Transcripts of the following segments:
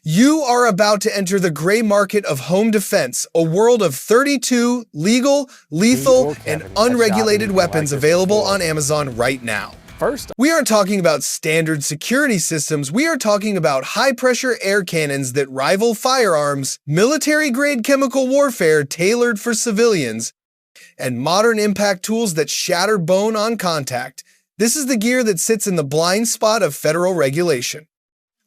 You are about to enter the gray market of home defense, a world of 32 legal, lethal, and unregulated weapons available on Amazon right now. First, We aren't talking about standard security systems, we are talking about high-pressure air cannons that rival firearms, military-grade chemical warfare tailored for civilians, and modern impact tools that shatter bone on contact. This is the gear that sits in the blind spot of federal regulation.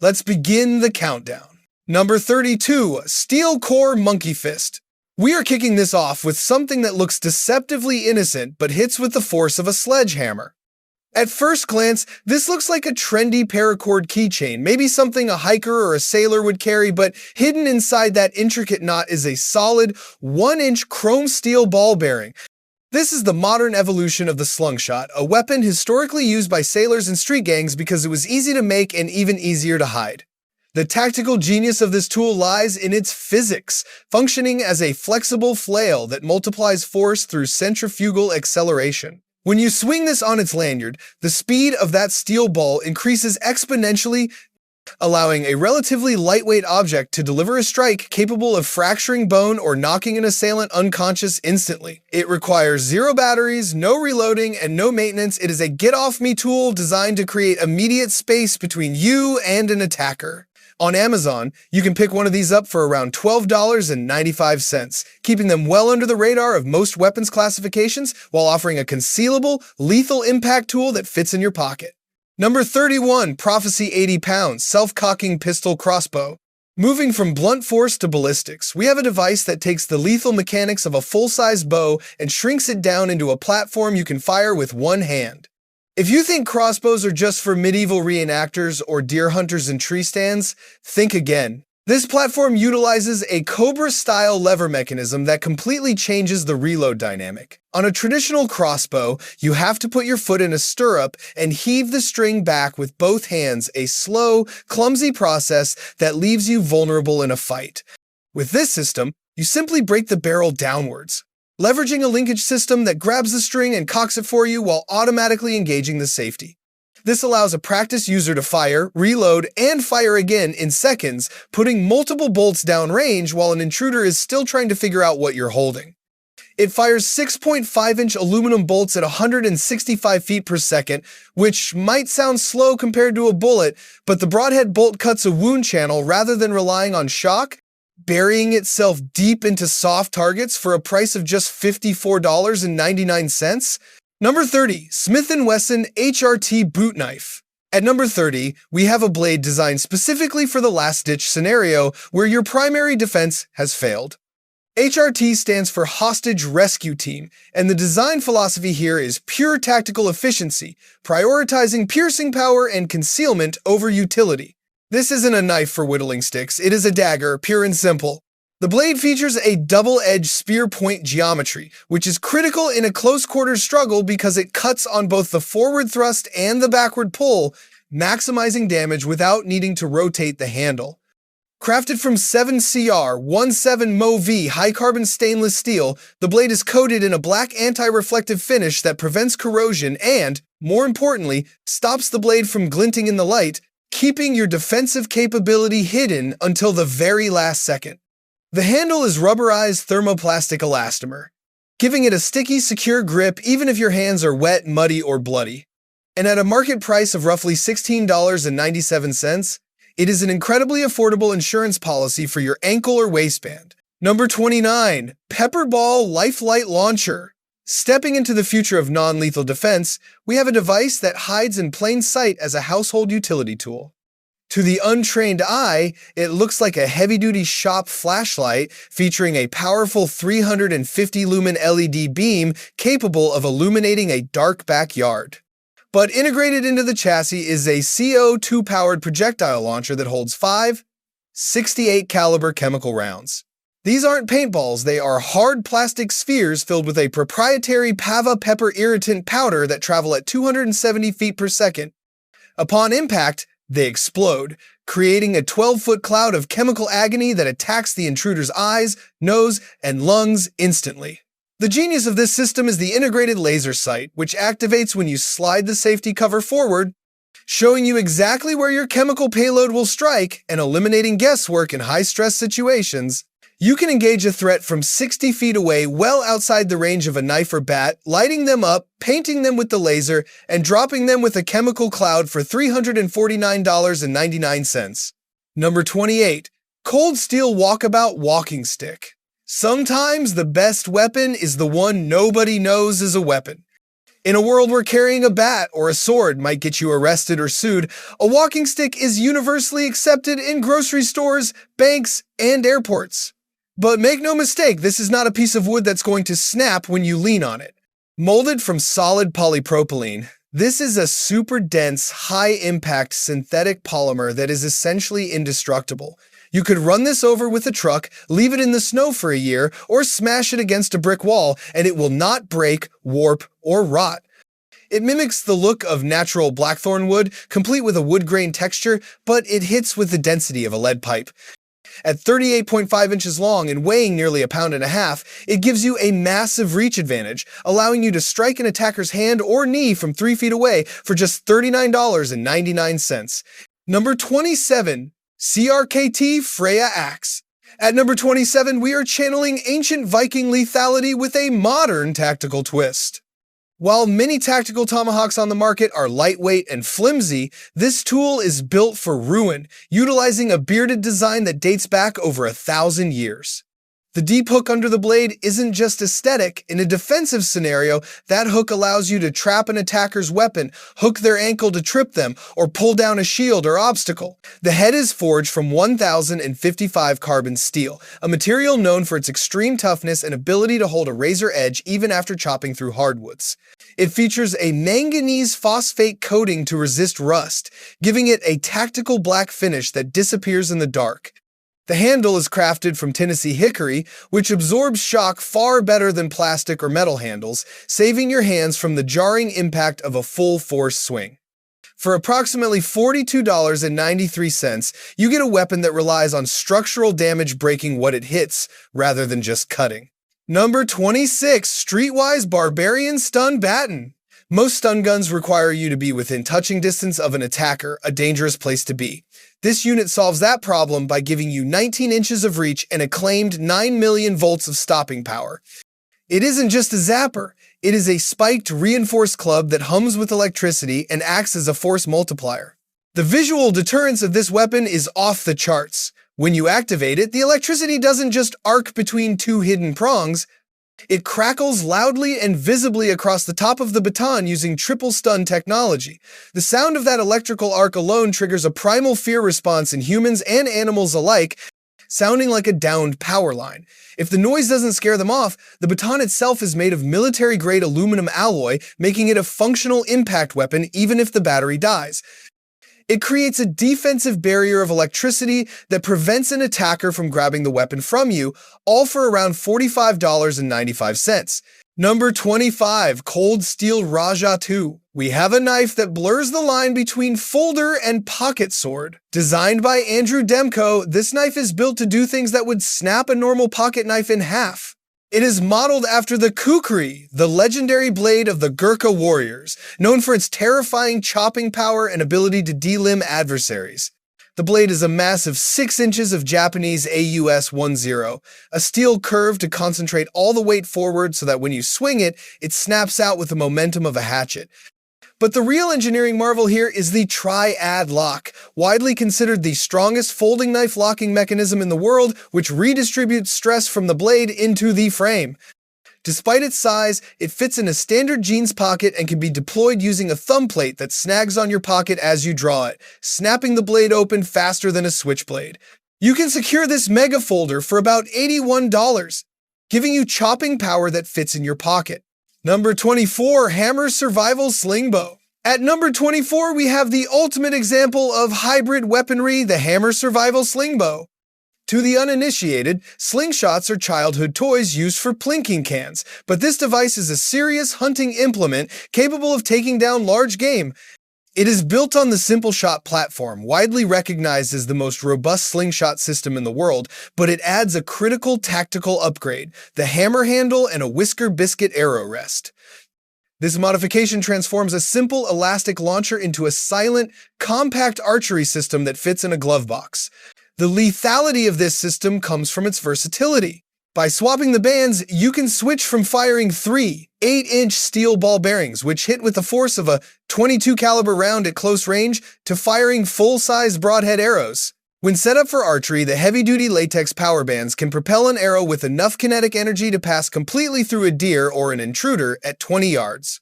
Let's begin the countdown. Number 32, Steel Core Monkey Fist. We are kicking this off with something that looks deceptively innocent but hits with the force of a sledgehammer. At first glance, this looks like a trendy paracord keychain, maybe something a hiker or a sailor would carry, but hidden inside that intricate knot is a solid 1-inch chrome steel ball bearing. This is the modern evolution of the slingshot, a weapon historically used by sailors and street gangs because it was easy to make and even easier to hide. The tactical genius of this tool lies in its physics, functioning as a flexible flail that multiplies force through centrifugal acceleration. When you swing this on its lanyard, the speed of that steel ball increases exponentially, allowing a relatively lightweight object to deliver a strike capable of fracturing bone or knocking an assailant unconscious instantly. It requires 0 batteries, no reloading, and no maintenance. It is a get-off-me tool designed to create immediate space between you and an attacker. On Amazon, you can pick one of these up for around $12.95, keeping them well under the radar of most weapons classifications while offering a concealable, lethal impact tool that fits in your pocket. Number 31, Prophecy 80 pounds, Self-Cocking Pistol Crossbow. Moving from blunt force to ballistics, we have a device that takes the lethal mechanics of a full-size bow and shrinks it down into a platform you can fire with one hand. If you think crossbows are just for medieval reenactors or deer hunters in tree stands, think again. This platform utilizes a Cobra-style lever mechanism that completely changes the reload dynamic. On a traditional crossbow, you have to put your foot in a stirrup and heave the string back with both hands, a slow, clumsy process that leaves you vulnerable in a fight. With this system, you simply break the barrel downwards, leveraging a linkage system that grabs the string and cocks it for you while automatically engaging the safety. This allows a practiced user to fire, reload, and fire again in seconds, putting multiple bolts downrange while an intruder is still trying to figure out what you're holding. It fires 6.5-inch aluminum bolts at 165 feet per second, which might sound slow compared to a bullet, but the broadhead bolt cuts a wound channel rather than relying on shock, burying itself deep into soft targets for a price of just $54.99. Number 30, Smith & Wesson HRT Boot Knife. At number 30, we have a blade designed specifically for the last-ditch scenario where your primary defense has failed. HRT stands for Hostage Rescue Team, and the design philosophy here is pure tactical efficiency, prioritizing piercing power and concealment over utility. This isn't a knife for whittling sticks, it is a dagger, pure and simple. The blade features a double-edged spear point geometry, which is critical in a close-quarters struggle because it cuts on both the forward thrust and the backward pull, maximizing damage without needing to rotate the handle. Crafted from 7CR17 MoV high-carbon stainless steel, the blade is coated in a black anti-reflective finish that prevents corrosion and, more importantly, stops the blade from glinting in the light, keeping your defensive capability hidden until the very last second. The handle is rubberized thermoplastic elastomer, giving it a sticky, secure grip even if your hands are wet, muddy, or bloody. And at a market price of roughly $16.97, it is an incredibly affordable insurance policy for your ankle or waistband. Number 29, Pepperball Lifelight Launcher. Stepping into the future of non-lethal defense, we have a device that hides in plain sight as a household utility tool. To the untrained eye, it looks like a heavy-duty shop flashlight featuring a powerful 350-lumen LED beam capable of illuminating a dark backyard. But integrated into the chassis is a CO2-powered projectile launcher that holds 5 .68 caliber chemical rounds. These aren't paintballs, they are hard plastic spheres filled with a proprietary Pava pepper irritant powder that travel at 270 feet per second. Upon impact, they explode, creating a 12-foot cloud of chemical agony that attacks the intruder's eyes, nose, and lungs instantly. The genius of this system is the integrated laser sight, which activates when you slide the safety cover forward, showing you exactly where your chemical payload will strike and eliminating guesswork in high-stress situations. You can engage a threat from 60 feet away, well outside the range of a knife or bat, lighting them up, painting them with the laser, and dropping them with a chemical cloud for $349.99. Number 28. Cold Steel Walkabout Walking Stick. Sometimes the best weapon is the one nobody knows is a weapon. In a world where carrying a bat or a sword might get you arrested or sued, a walking stick is universally accepted in grocery stores, banks, and airports. But make no mistake, this is not a piece of wood that's going to snap when you lean on it. Molded from solid polypropylene, this is a super dense, high-impact synthetic polymer that is essentially indestructible. You could run this over with a truck, leave it in the snow for a year, or smash it against a brick wall, and it will not break, warp, or rot. It mimics the look of natural blackthorn wood, complete with a wood grain texture, but it hits with the density of a lead pipe. At 38.5 inches long and weighing nearly 1.5 pounds, it gives you a massive reach advantage, allowing you to strike an attacker's hand or knee from 3 feet away for just $39.99. Number 27. CRKT Freya Axe. At number 27, we are channeling ancient Viking lethality with a modern tactical twist. While many tactical tomahawks on the market are lightweight and flimsy, this tool is built for ruin, utilizing a bearded design that dates back over 1,000 years. The deep hook under the blade isn't just aesthetic. In a defensive scenario, that hook allows you to trap an attacker's weapon, hook their ankle to trip them, or pull down a shield or obstacle. The head is forged from 1055 carbon steel, a material known for its extreme toughness and ability to hold a razor edge even after chopping through hardwoods. It features a manganese phosphate coating to resist rust, giving it a tactical black finish that disappears in the dark. The handle is crafted from Tennessee hickory, which absorbs shock far better than plastic or metal handles, saving your hands from the jarring impact of a full-force swing. For approximately $42.93, you get a weapon that relies on structural damage breaking what it hits, rather than just cutting. Number 26. Streetwise Barbarian Stun Baton. Most stun guns require you to be within touching distance of an attacker, a dangerous place to be. This unit solves that problem by giving you 19 inches of reach and a claimed 9 million volts of stopping power. It isn't just a zapper, it is a spiked, reinforced club that hums with electricity and acts as a force multiplier. The visual deterrence of this weapon is off the charts. When you activate it, the electricity doesn't just arc between two hidden prongs, it crackles loudly and visibly across the top of the baton using triple stun technology. The sound of that electrical arc alone triggers a primal fear response in humans and animals alike, sounding like a downed power line. If the noise doesn't scare them off, the baton itself is made of military-grade aluminum alloy, making it a functional impact weapon even if the battery dies. It creates a defensive barrier of electricity that prevents an attacker from grabbing the weapon from you, all for around $45.95. Number 25. Cold Steel Raja 2. We have a knife that blurs the line between folder and pocket sword. Designed by Andrew Demko, this knife is built to do things that would snap a normal pocket knife in half. It is modeled after the kukri, the legendary blade of the Gurkha warriors, known for its terrifying chopping power and ability to delimb adversaries. The blade is a massive 6 inches of Japanese AUS-10, a steel curve to concentrate all the weight forward so that when you swing it, it snaps out with the momentum of a hatchet. But the real engineering marvel here is the triad lock, widely considered the strongest folding knife locking mechanism in the world, which redistributes stress from the blade into the frame. Despite its size, it fits in a standard jeans pocket and can be deployed using a thumb plate that snags on your pocket as you draw it, snapping the blade open faster than a switchblade. You can secure this mega folder for about $81, giving you chopping power that fits in your pocket. Number 24. Hammer Survival Sling Bow. At number 24, we have the ultimate example of hybrid weaponry, the Hammer Survival Sling Bow. To the uninitiated, slingshots are childhood toys used for plinking cans, but this device is a serious hunting implement capable of taking down large game. It is built on the Simple Shot platform, widely recognized as the most robust slingshot system in the world, but it adds a critical tactical upgrade, the hammer handle and a whisker biscuit arrow rest. This modification transforms a simple elastic launcher into a silent, compact archery system that fits in a glove box. The lethality of this system comes from its versatility. By swapping the bands, you can switch from firing 3 8-inch steel ball bearings, which hit with the force of a .22 caliber round at close range, to firing full-size broadhead arrows. When set up for archery, the heavy-duty latex power bands can propel an arrow with enough kinetic energy to pass completely through a deer or an intruder at 20 yards.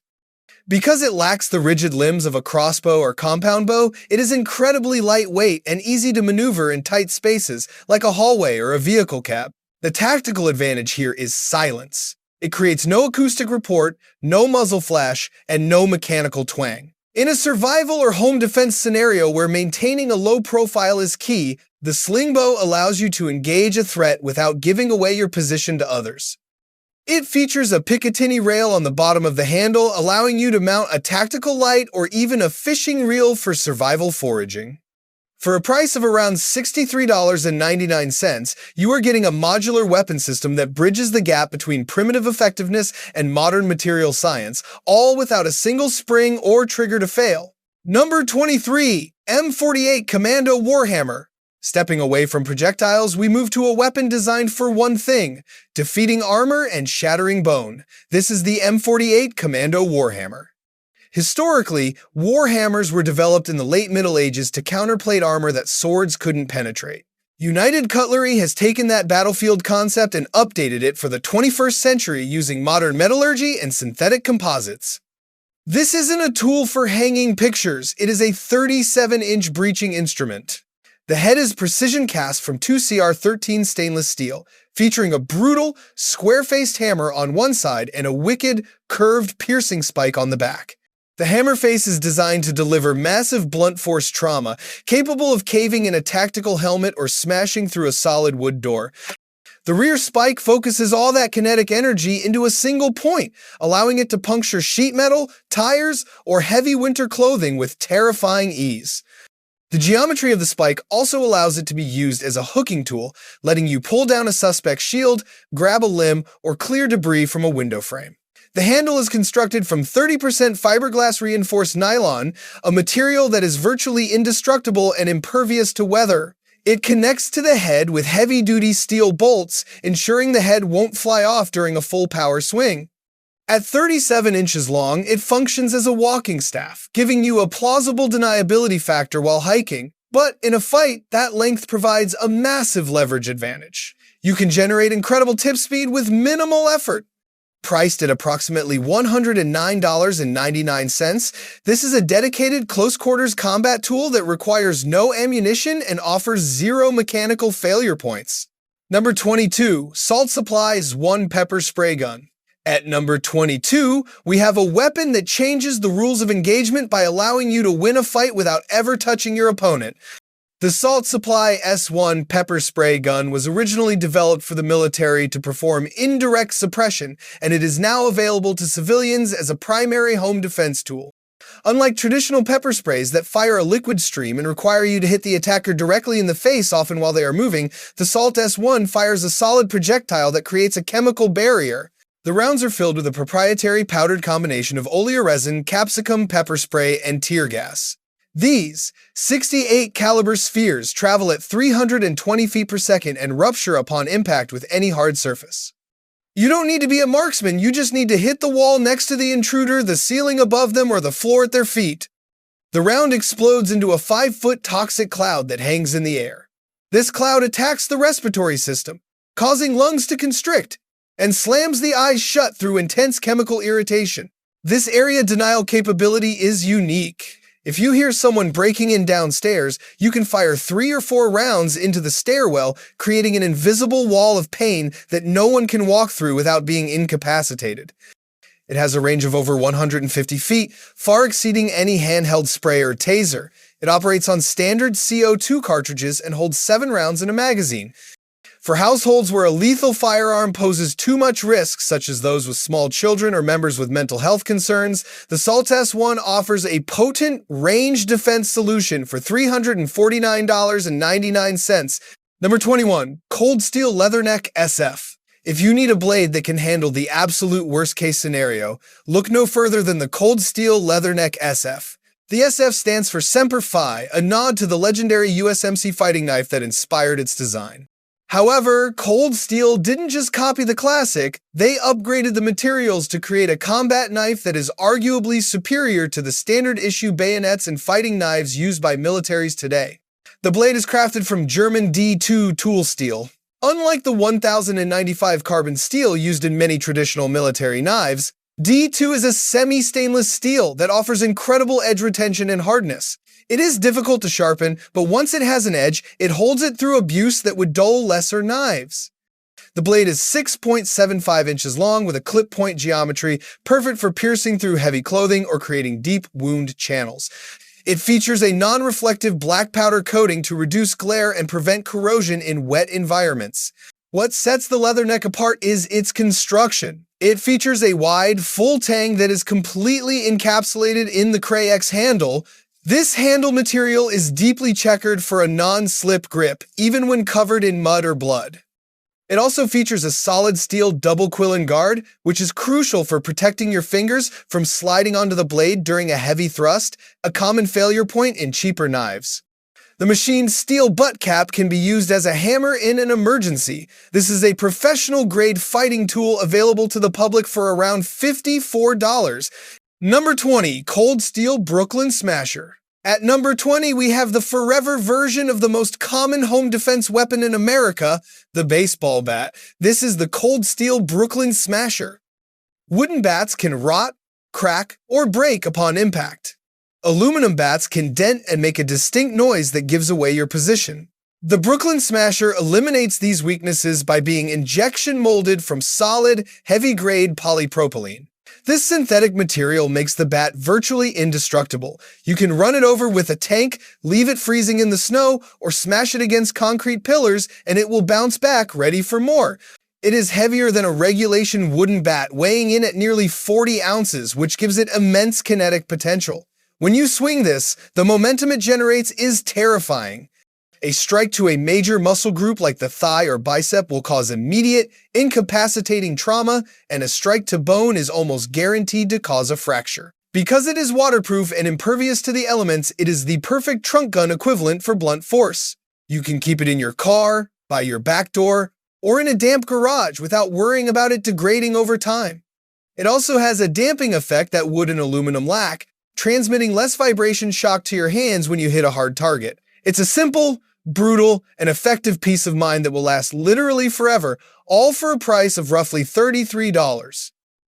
Because it lacks the rigid limbs of a crossbow or compound bow, it is incredibly lightweight and easy to maneuver in tight spaces, like a hallway or a vehicle cab. The tactical advantage here is silence. It creates no acoustic report, no muzzle flash, and no mechanical twang. In a survival or home defense scenario where maintaining a low profile is key, the sling bow allows you to engage a threat without giving away your position to others. It features a Picatinny rail on the bottom of the handle, allowing you to mount a tactical light or even a fishing reel for survival foraging. For a price of around $63.99, you are getting a modular weapon system that bridges the gap between primitive effectiveness and modern material science, all without a single spring or trigger to fail. Number 23. M48 Commando Warhammer. Stepping away from projectiles, we move to a weapon designed for one thing: defeating armor and shattering bone. This is the M48 Commando Warhammer. Historically, warhammers were developed in the late Middle Ages to counterplate armor that swords couldn't penetrate. United Cutlery has taken that battlefield concept and updated it for the 21st century using modern metallurgy and synthetic composites. This isn't a tool for hanging pictures, it is a 37-inch breaching instrument. The head is precision cast from 2CR13 stainless steel, featuring a brutal, square-faced hammer on one side and a wicked, curved piercing spike on the back. The hammer face is designed to deliver massive blunt force trauma, capable of caving in a tactical helmet or smashing through a solid wood door. The rear spike focuses all that kinetic energy into a single point, allowing it to puncture sheet metal, tires, or heavy winter clothing with terrifying ease. The geometry of the spike also allows it to be used as a hooking tool, letting you pull down a suspect's shield, grab a limb, or clear debris from a window frame. The handle is constructed from 30% fiberglass reinforced nylon, a material that is virtually indestructible and impervious to weather. It connects to the head with heavy-duty steel bolts, ensuring the head won't fly off during a full-power swing. At 37 inches long, it functions as a walking staff, giving you a plausible deniability factor while hiking. But in a fight, that length provides a massive leverage advantage. You can generate incredible tip speed with minimal effort. Priced at approximately $109.99, this is a dedicated close-quarters combat tool that requires no ammunition and offers 0 mechanical failure points. Number 22. Salt Supply's 1 Pepper Spray Gun. At number 22, we have a weapon that changes the rules of engagement by allowing you to win a fight without ever touching your opponent. The Salt Supply S1 pepper spray gun was originally developed for the military to perform indirect suppression, and it is now available to civilians as a primary home defense tool. Unlike traditional pepper sprays that fire a liquid stream and require you to hit the attacker directly in the face often while they are moving, the Salt S1 fires a solid projectile that creates a chemical barrier. The rounds are filled with a proprietary powdered combination of oleoresin, capsicum, pepper spray, and tear gas. These 68 caliber spheres travel at 320 feet per second and rupture upon impact with any hard surface. You don't need to be a marksman, you just need to hit the wall next to the intruder, the ceiling above them, or the floor at their feet. The round explodes into a 5-foot toxic cloud that hangs in the air. This cloud attacks the respiratory system, causing lungs to constrict, and slams the eyes shut through intense chemical irritation. This area denial capability is unique. If you hear someone breaking in downstairs, you can fire 3 or 4 rounds into the stairwell, creating an invisible wall of pain that no one can walk through without being incapacitated. It has a range of over 150 feet, far exceeding any handheld spray or taser. It operates on standard CO2 cartridges and holds 7 rounds in a magazine. For households where a lethal firearm poses too much risk, such as those with small children or members with mental health concerns, the Salt S1 offers a potent range defense solution for $349.99. Number 21. Cold Steel Leatherneck SF. If you need a blade that can handle the absolute worst-case scenario, look no further than the Cold Steel Leatherneck SF. The SF stands for Semper Fi, a nod to the legendary USMC fighting knife that inspired its design. However, Cold Steel didn't just copy the classic, they upgraded the materials to create a combat knife that is arguably superior to the standard issue bayonets and fighting knives used by militaries today. The blade is crafted from German D2 tool steel. Unlike the 1095 carbon steel used in many traditional military knives, D2 is a semi-stainless steel that offers incredible edge retention and hardness. It is difficult to sharpen, but once it has an edge, it holds it through abuse that would dull lesser knives. The blade is 6.75 inches long with a clip point geometry, perfect for piercing through heavy clothing or creating deep wound channels. It features a non-reflective black powder coating to reduce glare and prevent corrosion in wet environments. What sets the Leatherneck apart is its construction. It features a wide, full tang that is completely encapsulated in the Cray X handle. This handle material is deeply checkered for a non-slip grip, even when covered in mud or blood. It also features a solid steel double quillen guard, which is crucial for protecting your fingers from sliding onto the blade during a heavy thrust, a common failure point in cheaper knives. The machined steel butt cap can be used as a hammer in an emergency. This is a professional-grade fighting tool available to the public for around $54. Number 20. Cold Steel Brooklyn Smasher. At number 20, we have the forever version of the most common home defense weapon in America, the baseball bat. This is the Cold Steel Brooklyn Smasher. Wooden bats can rot, crack, or break upon impact. Aluminum bats can dent and make a distinct noise that gives away your position. The Brooklyn Smasher eliminates these weaknesses by being injection molded from solid, heavy-grade polypropylene. This synthetic material makes the bat virtually indestructible. You can run it over with a tank, leave it freezing in the snow, or smash it against concrete pillars and it will bounce back ready for more. It is heavier than a regulation wooden bat, weighing in at nearly 40 ounces, which gives it immense kinetic potential. When you swing this, the momentum it generates is terrifying. A strike to a major muscle group like the thigh or bicep will cause immediate, incapacitating trauma, and a strike to bone is almost guaranteed to cause a fracture. Because it is waterproof and impervious to the elements, it is the perfect trunk gun equivalent for blunt force. You can keep it in your car, by your back door, or in a damp garage without worrying about it degrading over time. It also has a damping effect that wood and aluminum lack, transmitting less vibration shock to your hands when you hit a hard target. It's a simple, brutal, and effective peace of mind that will last literally forever, all for a price of roughly $33.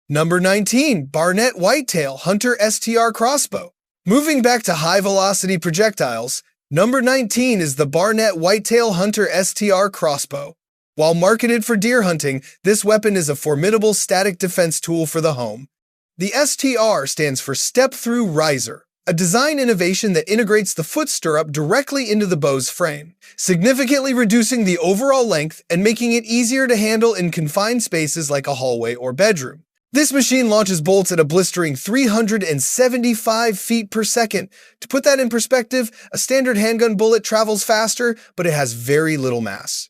Number 19. Barnett Whitetail Hunter STR Crossbow. Moving back to high-velocity projectiles, number 19 is the Barnett Whitetail Hunter STR Crossbow. While marketed for deer hunting, this weapon is a formidable static defense tool for the home. The STR stands for Step-Through Riser, a design innovation that integrates the foot stirrup directly into the bow's frame, significantly reducing the overall length and making it easier to handle in confined spaces like a hallway or bedroom. This machine launches bolts at a blistering 375 feet per second. To put that in perspective, a standard handgun bullet travels faster, but it has very little mass.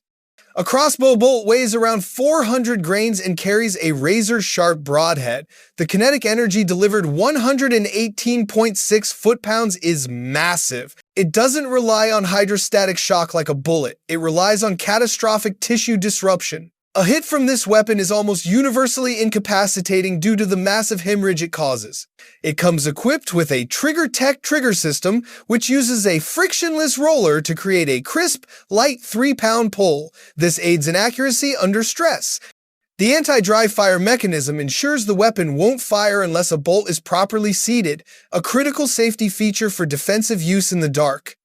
A crossbow bolt weighs around 400 grains and carries a razor-sharp broadhead. The kinetic energy delivered 118.6 foot-pounds is massive. It doesn't rely on hydrostatic shock like a bullet. It relies on catastrophic tissue disruption. A hit from this weapon is almost universally incapacitating due to the massive hemorrhage it causes. It comes equipped with a Trigger Tech trigger system, which uses a frictionless roller to create a crisp, light 3-pound pull. This aids in accuracy under stress. The anti-dry fire mechanism ensures the weapon won't fire unless a bolt is properly seated, a critical safety feature for defensive use in the dark.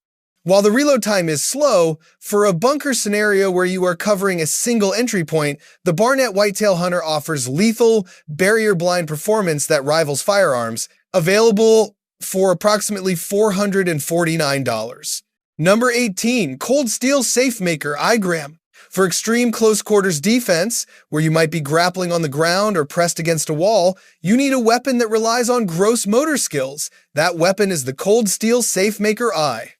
While the reload time is slow, for a bunker scenario where you are covering a single entry point, the Barnett Whitetail Hunter offers lethal, barrier-blind performance that rivals firearms, available for approximately $449. Number 18. Cold Steel SafeMaker iGram. For extreme close-quarters defense, where you might be grappling on the ground or pressed against a wall, you need a weapon that relies on gross motor skills. That weapon is the Cold Steel SafeMaker I.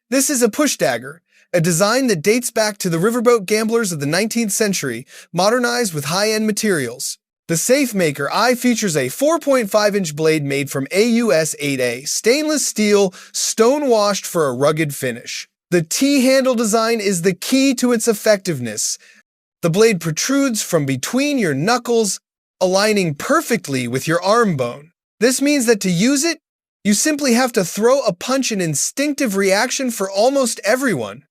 This is a push dagger, a design that dates back to the riverboat gamblers of the 19th century, modernized with high-end materials. The SafeMaker I features a 4.5-inch blade made from AUS 8A stainless steel, stone-washed for a rugged finish. The T-handle design is the key to its effectiveness. The blade protrudes from between your knuckles, aligning perfectly with your arm bone. This means that to use it, you simply have to throw a punch, an instinctive reaction for almost everyone.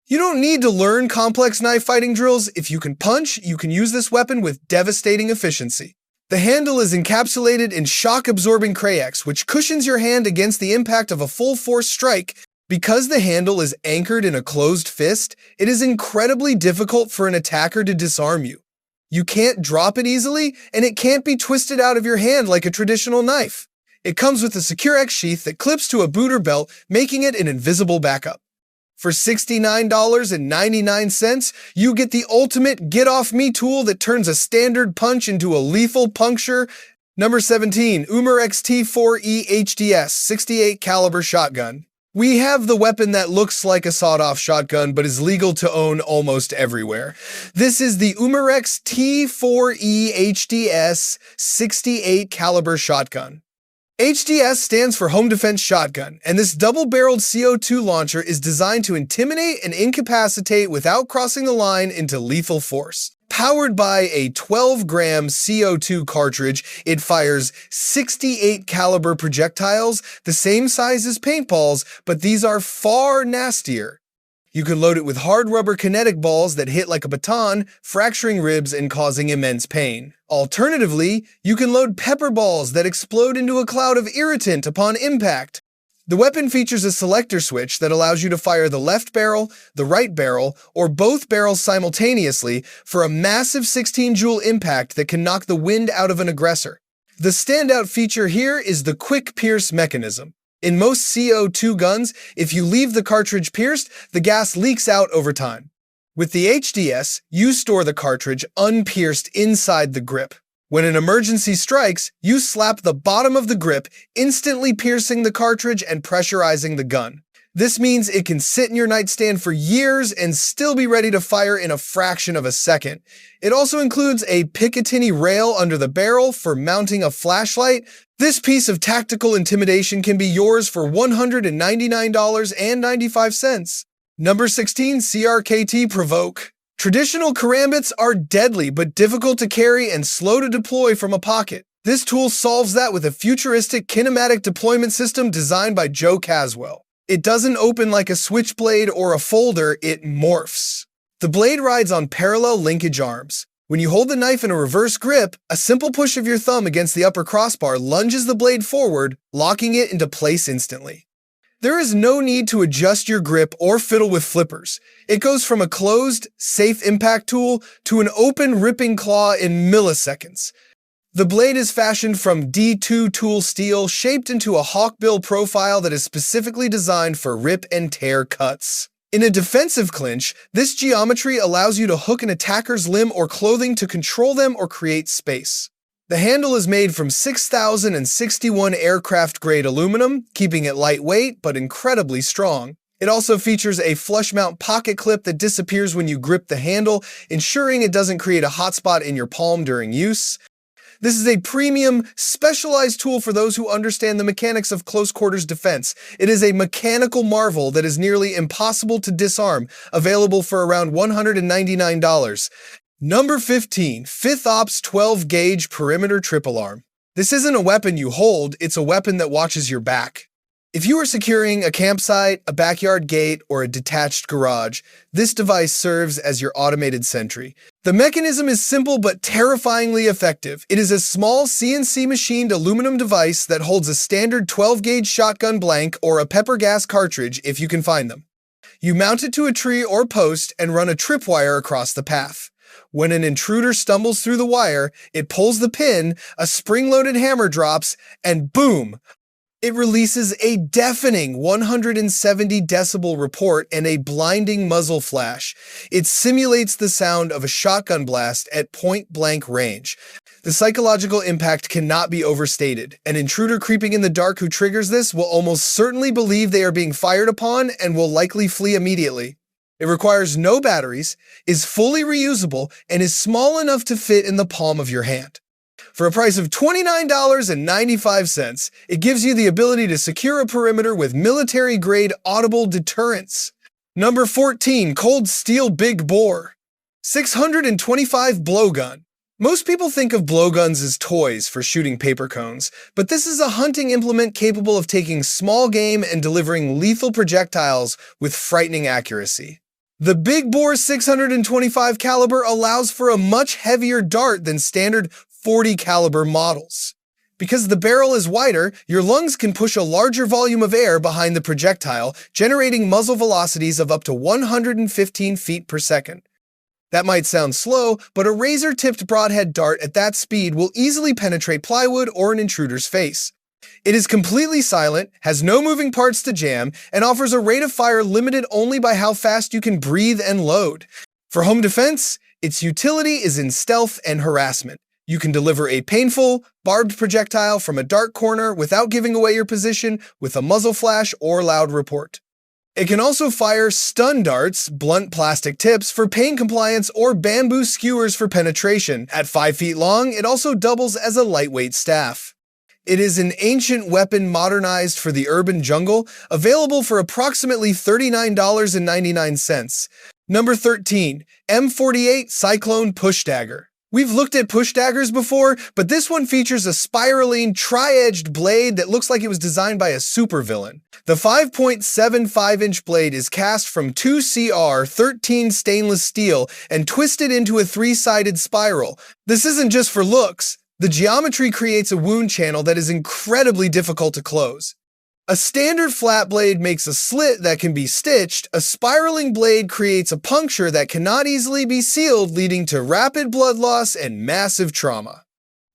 You don't need to learn complex knife fighting drills. If you can punch, you can use this weapon with devastating efficiency. The handle is encapsulated in shock-absorbing Crayex, which cushions your hand against the impact of a full-force strike. Because the handle is anchored in a closed fist, it is incredibly difficult for an attacker to disarm you. You can't drop it easily, and it can't be twisted out of your hand like a traditional knife. It comes with a secure X sheath that clips to a boot or belt, making it an invisible backup. For $69.99, you get the ultimate get-off-me tool that turns a standard punch into a lethal puncture. Number 17, Umer XT4E HDS 68 caliber shotgun. We have the weapon that looks like a sawed-off shotgun but is legal to own almost everywhere. This is the Umer XT4E HDS 68 caliber shotgun. HDS stands for Home Defense Shotgun, and this double-barreled CO2 launcher is designed to intimidate and incapacitate without crossing the line into lethal force. Powered by a 12-gram CO2 cartridge, it fires 68 caliber projectiles, the same size as paintballs, but these are far nastier. You can load it with hard rubber kinetic balls that hit like a baton, fracturing ribs and causing immense pain. Alternatively, you can load pepper balls that explode into a cloud of irritant upon impact. The weapon features a selector switch that allows you to fire the left barrel, the right barrel, or both barrels simultaneously for a massive 16-joule impact that can knock the wind out of an aggressor. The standout feature here is the quick pierce mechanism. In most CO2 guns, if you leave the cartridge pierced, the gas leaks out over time. With the HDS, you store the cartridge unpierced inside the grip. When an emergency strikes, you slap the bottom of the grip, instantly piercing the cartridge and pressurizing the gun. This means it can sit in your nightstand for years and still be ready to fire in a fraction of a second. It also includes a Picatinny rail under the barrel for mounting a flashlight. This piece of tactical intimidation can be yours for $199.95. Number 16, CRKT Provoke. Traditional karambits are deadly but difficult to carry and slow to deploy from a pocket. This tool solves that with a futuristic kinematic deployment system designed by Joe Caswell. It doesn't open like a switchblade or a folder, it morphs. The blade rides on parallel linkage arms. When you hold the knife in a reverse grip, a simple push of your thumb against the upper crossbar lunges the blade forward, locking it into place instantly. There is no need to adjust your grip or fiddle with flippers. It goes from a closed, safe impact tool to an open, ripping claw in milliseconds. The blade is fashioned from D2 tool steel, shaped into a hawkbill profile that is specifically designed for rip and tear cuts. In a defensive clinch, this geometry allows you to hook an attacker's limb or clothing to control them or create space. The handle is made from 6,061 aircraft-grade aluminum, keeping it lightweight but incredibly strong. It also features a flush mount pocket clip that disappears when you grip the handle, ensuring it doesn't create a hotspot in your palm during use. This is a premium, specialized tool for those who understand the mechanics of close-quarters defense. It is a mechanical marvel that is nearly impossible to disarm, available for around $199. Number 15, 5th Ops 12-gauge perimeter triple arm. This isn't a weapon you hold, it's a weapon that watches your back. If you are securing a campsite, a backyard gate, or a detached garage, this device serves as your automated sentry. The mechanism is simple but terrifyingly effective. It is a small CNC-machined aluminum device that holds a standard 12-gauge shotgun blank or a pepper gas cartridge if you can find them. You mount it to a tree or post and run a tripwire across the path. When an intruder stumbles through the wire, it pulls the pin, a spring-loaded hammer drops, and boom! It releases a deafening 170 decibel report and a blinding muzzle flash. It simulates the sound of a shotgun blast at point-blank range. The psychological impact cannot be overstated. An intruder creeping in the dark who triggers this will almost certainly believe they are being fired upon and will likely flee immediately. It requires no batteries, is fully reusable, and is small enough to fit in the palm of your hand. For a price of $29.95, it gives you the ability to secure a perimeter with military-grade audible deterrence. Number 14, Cold Steel Big Boar. 625 Blowgun. Most people think of blowguns as toys for shooting paper cones, but this is a hunting implement capable of taking small game and delivering lethal projectiles with frightening accuracy. The Big Boar 625 caliber allows for a much heavier dart than standard .40 caliber models. Because the barrel is wider, your lungs can push a larger volume of air behind the projectile, generating muzzle velocities of up to 115 feet per second. That might sound slow, but a razor-tipped broadhead dart at that speed will easily penetrate plywood or an intruder's face. It is completely silent, has no moving parts to jam, and offers a rate of fire limited only by how fast you can breathe and load. For home defense, its utility is in stealth and harassment. You can deliver a painful, barbed projectile from a dark corner without giving away your position with a muzzle flash or loud report. It can also fire stun darts, blunt plastic tips for pain compliance, or bamboo skewers for penetration. At 5 feet long, it also doubles as a lightweight staff. It is an ancient weapon modernized for the urban jungle, available for approximately $39.99. Number 13, M48 Cyclone Push Dagger. We've looked at push daggers before, but this one features a spiraling, tri-edged blade that looks like it was designed by a supervillain. The 5.75-inch blade is cast from 2CR13 stainless steel and twisted into a 3-sided spiral. This isn't just for looks. The geometry creates a wound channel that is incredibly difficult to close. A standard flat blade makes a slit that can be stitched. A spiraling blade creates a puncture that cannot easily be sealed, leading to rapid blood loss and massive trauma.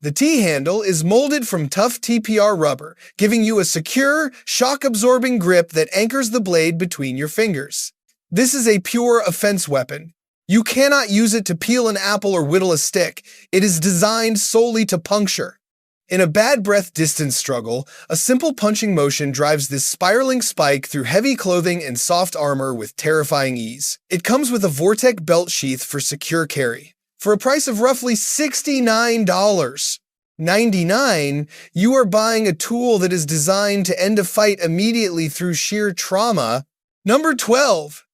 The T-handle is molded from tough TPR rubber, giving you a secure, shock-absorbing grip that anchors the blade between your fingers. This is a pure offense weapon. You cannot use it to peel an apple or whittle a stick. It is designed solely to puncture. In a bad breath distance struggle, a simple punching motion drives this spiraling spike through heavy clothing and soft armor with terrifying ease. It comes with a Vortex belt sheath for secure carry. For a price of roughly $69.99, you are buying a tool that is designed to end a fight immediately through sheer trauma. Number 12,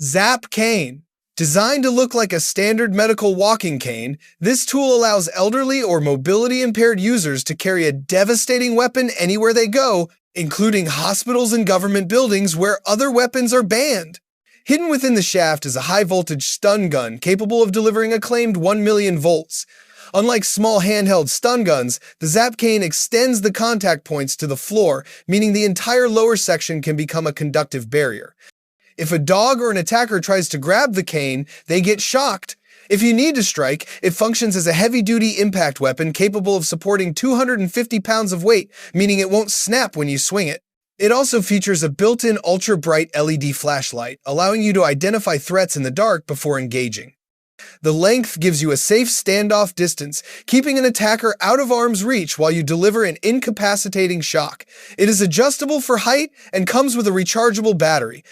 Zap Cane. Designed to look like a standard medical walking cane, this tool allows elderly or mobility-impaired users to carry a devastating weapon anywhere they go, including hospitals and government buildings where other weapons are banned. Hidden within the shaft is a high-voltage stun gun capable of delivering a claimed 1 million volts. Unlike small handheld stun guns, the Zap Cane extends the contact points to the floor, meaning the entire lower section can become a conductive barrier. If a dog or an attacker tries to grab the cane, they get shocked. If you need to strike, it functions as a heavy-duty impact weapon capable of supporting 250 pounds of weight, meaning it won't snap when you swing it. It also features a built-in ultra-bright LED flashlight, allowing you to identify threats in the dark before engaging. The length gives you a safe standoff distance, keeping an attacker out of arm's reach while you deliver an incapacitating shock. It is adjustable for height and comes with a rechargeable battery.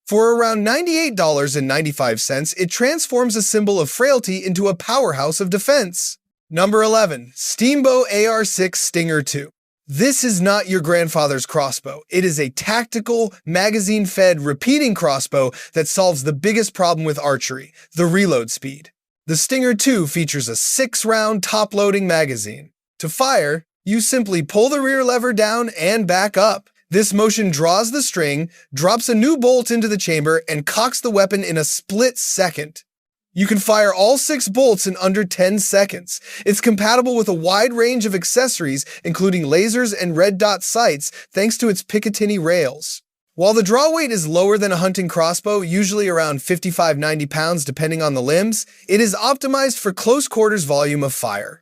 For around $98.95, it transforms a symbol of frailty into a powerhouse of defense. Number 11, Steambow AR-6 Stinger 2. This is not your grandfather's crossbow. It is a tactical, magazine-fed, repeating crossbow that solves the biggest problem with archery, the reload speed. The Stinger 2 features a 6-round top-loading magazine. To fire, you simply pull the rear lever down and back up. This motion draws the string, drops a new bolt into the chamber, and cocks the weapon in a split second. You can fire all 6 bolts in under 10 seconds. It's compatible with a wide range of accessories, including lasers and red dot sights, thanks to its Picatinny rails. While the draw weight is lower than a hunting crossbow, usually around 55-90 pounds depending on the limbs, it is optimized for close quarters volume of fire.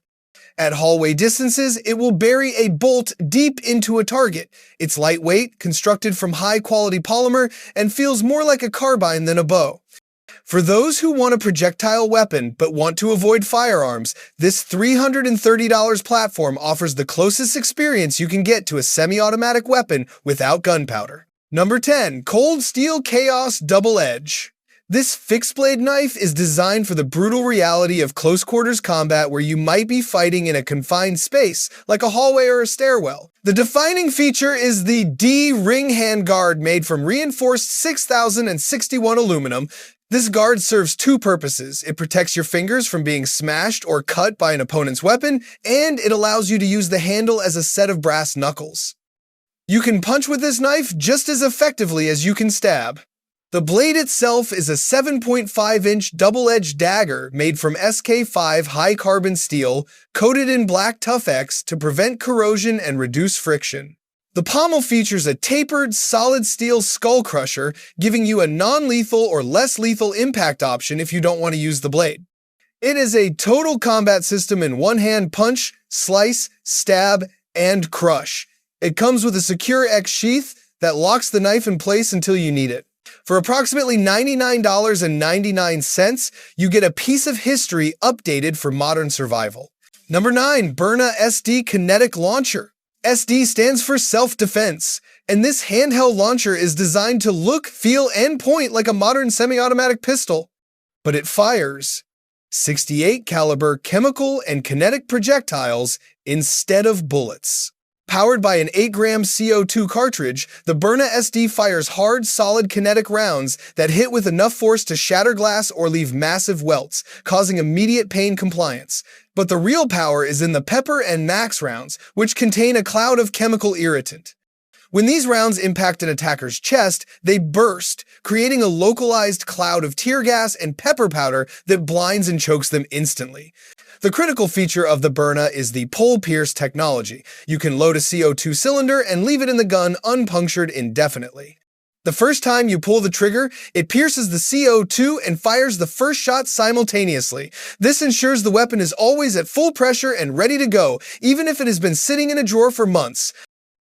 At hallway distances, it will bury a bolt deep into a target. It's lightweight, constructed from high-quality polymer, and feels more like a carbine than a bow. For those who want a projectile weapon but want to avoid firearms, this $330 platform offers the closest experience you can get to a semi-automatic weapon without gunpowder. Number 10, Cold Steel Chaos Double Edge. This fixed-blade knife is designed for the brutal reality of close-quarters combat where you might be fighting in a confined space, like a hallway or a stairwell. The defining feature is the D-ring handguard made from reinforced 6061 aluminum. This guard serves two purposes. It protects your fingers from being smashed or cut by an opponent's weapon, and it allows you to use the handle as a set of brass knuckles. You can punch with this knife just as effectively as you can stab. The blade itself is a 7.5-inch double-edged dagger made from SK5 high-carbon steel, coated in black Tough X to prevent corrosion and reduce friction. The pommel features a tapered, solid steel skull crusher, giving you a non-lethal or less lethal impact option if you don't want to use the blade. It is a total combat system in one-hand punch, slice, stab, and crush. It comes with a secure X sheath that locks the knife in place until you need it. For approximately $99.99, you get a piece of history updated for modern survival. Number 9. Byrna SD Kinetic Launcher. SD stands for self-defense, and this handheld launcher is designed to look, feel, and point like a modern semi-automatic pistol. But it fires 68 caliber chemical and kinetic projectiles instead of bullets. Powered by an 8-gram CO2 cartridge, the Byrna SD fires hard, solid kinetic rounds that hit with enough force to shatter glass or leave massive welts, causing immediate pain compliance. But the real power is in the Pepper and Max rounds, which contain a cloud of chemical irritant. When these rounds impact an attacker's chest, they burst, creating a localized cloud of tear gas and pepper powder that blinds and chokes them instantly. The critical feature of the Byrna is the pole-pierce technology. You can load a CO2 cylinder and leave it in the gun unpunctured indefinitely. The first time you pull the trigger, it pierces the CO2 and fires the first shot simultaneously. This ensures the weapon is always at full pressure and ready to go, even if it has been sitting in a drawer for months.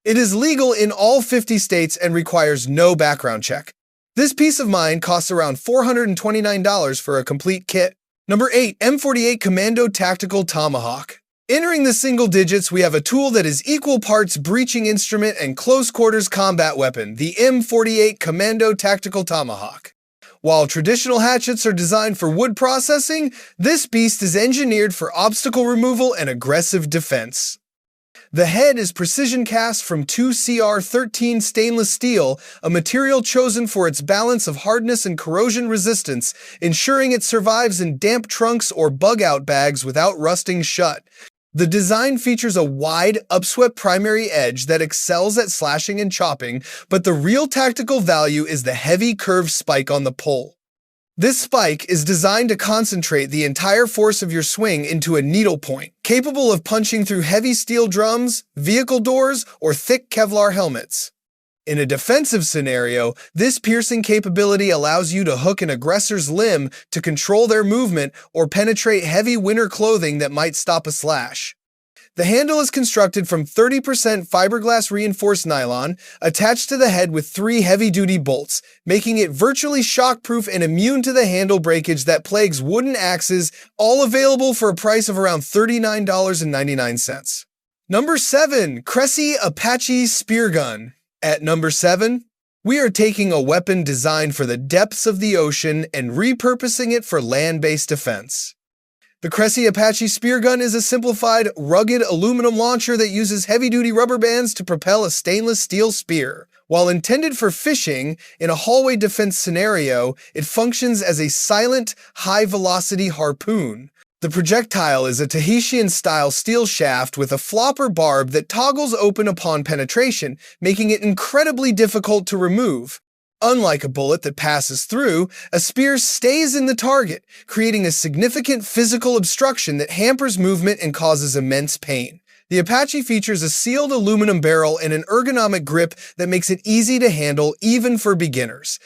It is legal in all 50 states and requires no background check. This peace of mind costs around $429 for a complete kit. Number 8. M48 Commando Tactical Tomahawk. Entering the single digits, we have a tool that is equal parts breaching instrument and close-quarters combat weapon, the M48 Commando Tactical Tomahawk. While traditional hatchets are designed for wood processing, this beast is engineered for obstacle removal and aggressive defense. The head is precision cast from 2CR13 stainless steel, a material chosen for its balance of hardness and corrosion resistance, ensuring it survives in damp trunks or bug-out bags without rusting shut. The design features a wide, upswept primary edge that excels at slashing and chopping, but the real tactical value is the heavy curved spike on the pole. This spike is designed to concentrate the entire force of your swing into a needle point, capable of punching through heavy steel drums, vehicle doors, or thick Kevlar helmets. In a defensive scenario, this piercing capability allows you to hook an aggressor's limb to control their movement or penetrate heavy winter clothing that might stop a slash. The handle is constructed from 30% fiberglass reinforced nylon, attached to the head with 3 heavy-duty bolts, making it virtually shockproof and immune to the handle breakage that plagues wooden axes, all available for a price of around $39.99. Number 7. Cressy Apache Spear Gun. At number 7, we are taking a weapon designed for the depths of the ocean and repurposing it for land-based defense. The Cressy Apache Spear Gun is a simplified, rugged aluminum launcher that uses heavy-duty rubber bands to propel a stainless steel spear. While intended for fishing, in a hallway defense scenario, it functions as a silent, high-velocity harpoon. The projectile is a Tahitian-style steel shaft with a flopper barb that toggles open upon penetration, making it incredibly difficult to remove. Unlike a bullet that passes through, a spear stays in the target, creating a significant physical obstruction that hampers movement and causes immense pain. The Apache features a sealed aluminum barrel and an ergonomic grip that makes it easy to handle even for beginners.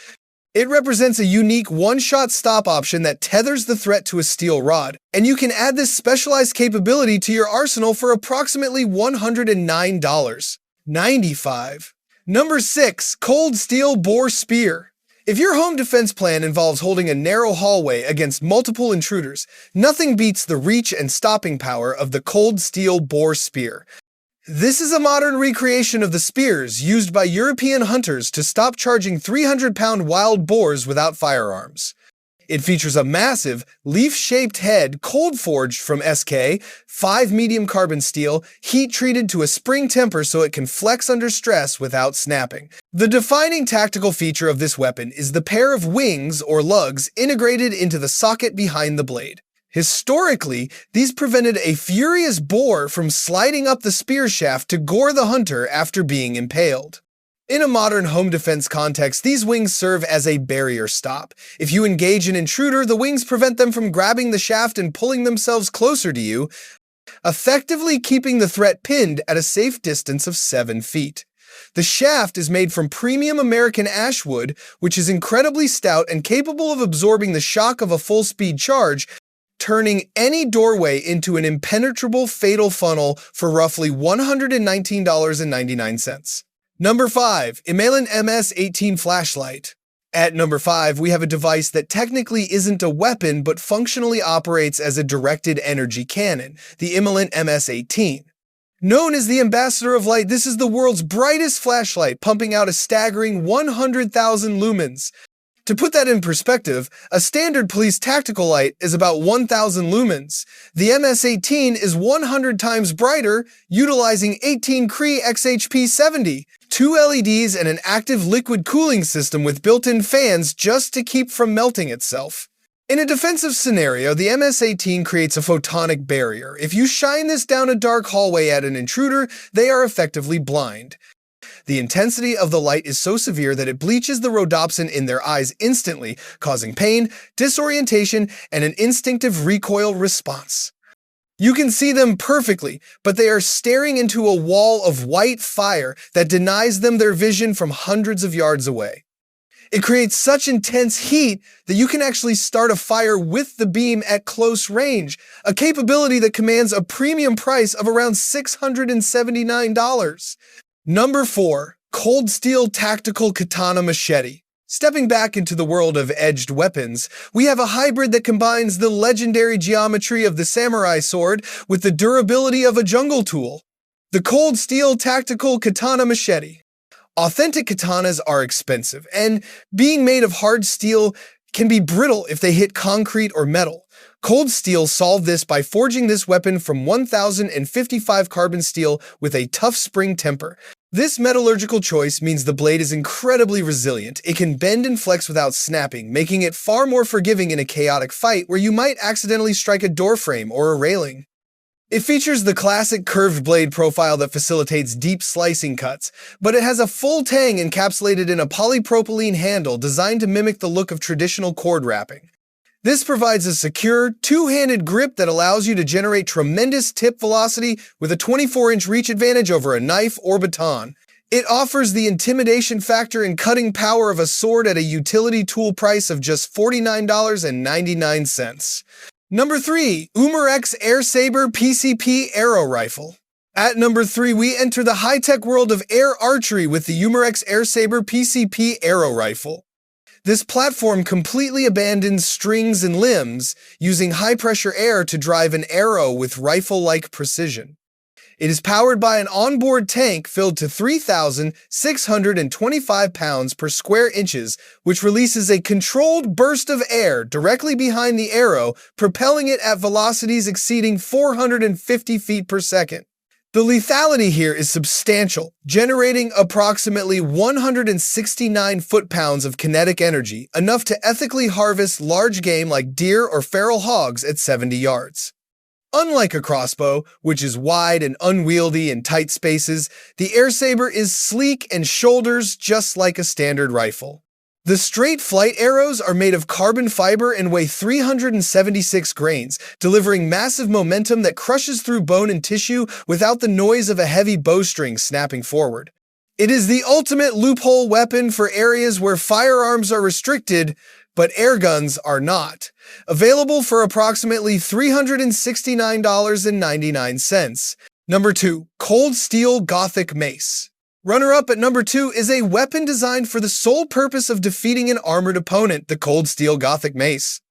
It represents a unique one-shot stop option that tethers the threat to a steel rod, and you can add this specialized capability to your arsenal for approximately $109.95. Number 6. Cold Steel Boar Spear. If your home defense plan involves holding a narrow hallway against multiple intruders, nothing beats the reach and stopping power of the Cold Steel Boar Spear. This is a modern recreation of the spears used by European hunters to stop charging 300-pound wild boars without firearms. It features a massive, leaf-shaped head cold-forged from SK, 5 medium carbon steel, heat-treated to a spring temper so it can flex under stress without snapping. The defining tactical feature of this weapon is the pair of wings, or lugs, integrated into the socket behind the blade. Historically, these prevented a furious boar from sliding up the spear shaft to gore the hunter after being impaled. In a modern home defense context, these wings serve as a barrier stop. If you engage an intruder, the wings prevent them from grabbing the shaft and pulling themselves closer to you, effectively keeping the threat pinned at a safe distance of 7 feet. The shaft is made from premium American ash wood, which is incredibly stout and capable of absorbing the shock of a full-speed charge, turning any doorway into an impenetrable fatal funnel for roughly $119.99. Number 5. Imalin MS-18 Flashlight. At number 5, we have a device that technically isn't a weapon but functionally operates as a directed energy cannon, the Imalin MS-18. Known as the Ambassador of Light, this is the world's brightest flashlight, pumping out a staggering 100,000 lumens. To put that in perspective, a standard police tactical light is about 1,000 lumens. The MS-18 is 100 times brighter, utilizing 18 Cree XHP-70, 2 LEDs and an active liquid cooling system with built-in fans just to keep from melting itself. In a defensive scenario, the MS-18 creates a photonic barrier. If you shine this down a dark hallway at an intruder, they are effectively blind. The intensity of the light is so severe that it bleaches the rhodopsin in their eyes instantly, causing pain, disorientation, and an instinctive recoil response. You can see them perfectly, but they are staring into a wall of white fire that denies them their vision from hundreds of yards away. It creates such intense heat that you can actually start a fire with the beam at close range, a capability that commands a premium price of around $679. Number 4. Cold Steel Tactical Katana Machete. Stepping back into the world of edged weapons, we have a hybrid that combines the legendary geometry of the samurai sword with the durability of a jungle tool. The Cold Steel Tactical Katana Machete. Authentic katanas are expensive, and being made of hard steel can be brittle if they hit concrete or metal. Cold Steel solved this by forging this weapon from 1,055 carbon steel with a tough spring temper. This metallurgical choice means the blade is incredibly resilient. It can bend and flex without snapping, making it far more forgiving in a chaotic fight where you might accidentally strike a doorframe or a railing. It features the classic curved blade profile that facilitates deep slicing cuts, but it has a full tang encapsulated in a polypropylene handle designed to mimic the look of traditional cord wrapping. This provides a secure, two-handed grip that allows you to generate tremendous tip velocity with a 24-inch reach advantage over a knife or baton. It offers the intimidation factor and cutting power of a sword at a utility tool price of just $49.99. Number 3. Umarex Air Saber PCP Arrow Rifle. At number 3, we enter the high-tech world of air archery with the Umarex Air Saber PCP Arrow Rifle. This platform completely abandons strings and limbs, using high-pressure air to drive an arrow with rifle-like precision. It is powered by an onboard tank filled to 3,625 pounds per square inches, which releases a controlled burst of air directly behind the arrow, propelling it at velocities exceeding 450 feet per second. The lethality here is substantial, generating approximately 169 foot-pounds of kinetic energy, enough to ethically harvest large game like deer or feral hogs at 70 yards. Unlike a crossbow, which is wide and unwieldy in tight spaces, the Air Saber is sleek and shoulders just like a standard rifle. The straight flight arrows are made of carbon fiber and weigh 376 grains, delivering massive momentum that crushes through bone and tissue without the noise of a heavy bowstring snapping forward. It is the ultimate loophole weapon for areas where firearms are restricted, but air guns are not. Available for approximately $369.99. Number 2. Cold Steel Gothic Mace. Runner-up at number 2 is a weapon designed for the sole purpose of defeating an armored opponent, the Cold Steel Gothic Mace.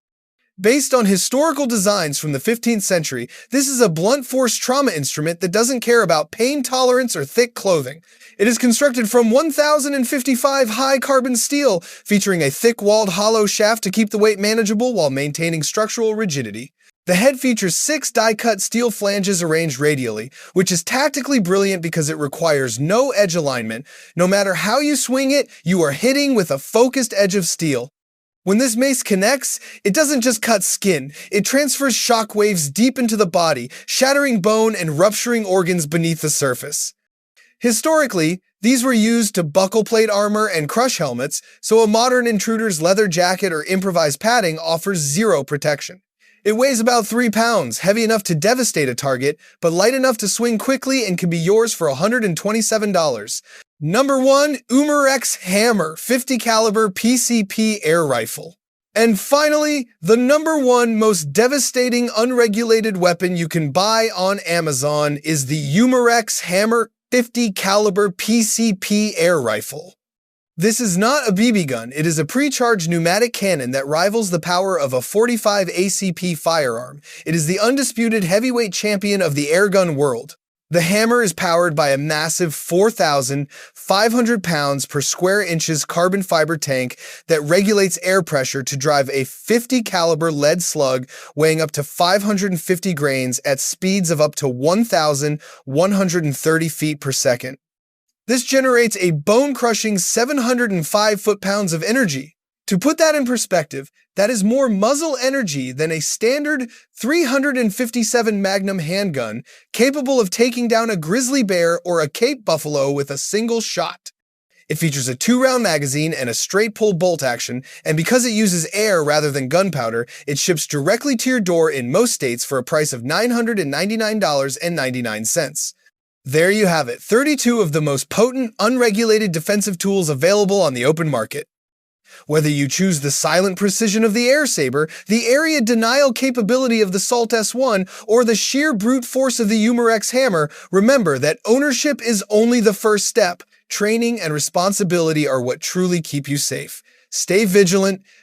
Based on historical designs from the 15th century, this is a blunt force trauma instrument that doesn't care about pain tolerance or thick clothing. It is constructed from 1055 high-carbon steel, featuring a thick-walled hollow shaft to keep the weight manageable while maintaining structural rigidity. The head features 6 die-cut steel flanges arranged radially, which is tactically brilliant because it requires no edge alignment. No matter how you swing it, you are hitting with a focused edge of steel. When this mace connects, it doesn't just cut skin, it transfers shock waves deep into the body, shattering bone and rupturing organs beneath the surface. Historically, these were used to buckle plate armor and crush helmets, so a modern intruder's leather jacket or improvised padding offers zero protection. It weighs about 3 pounds, heavy enough to devastate a target, but light enough to swing quickly and can be yours for $127. Number 1, Umarex Hammer 50 caliber PCP air rifle. And finally, the number 1 most devastating unregulated weapon you can buy on Amazon is the Umarex Hammer 50 caliber PCP air rifle. This is not a BB gun, it is a pre-charged pneumatic cannon that rivals the power of a 45 ACP firearm. It is the undisputed heavyweight champion of the airgun world. The hammer is powered by a massive 4,500 pounds per square inches carbon fiber tank that regulates air pressure to drive a 50 caliber lead slug weighing up to 550 grains at speeds of up to 1,130 feet per second. This generates a bone-crushing 705 foot-pounds of energy. To put that in perspective, that is more muzzle energy than a standard 357 Magnum handgun capable of taking down a grizzly bear or a Cape buffalo with a single shot. It features a 2-round magazine and a straight-pull bolt action, and because it uses air rather than gunpowder, it ships directly to your door in most states for a price of $999.99. There you have it, 32 of the most potent, unregulated defensive tools available on the open market. Whether you choose the silent precision of the Air Saber, the area denial capability of the Salt S1, or the sheer brute force of the Umarex Hammer, remember that ownership is only the first step. Training and responsibility are what truly keep you safe. Stay vigilant,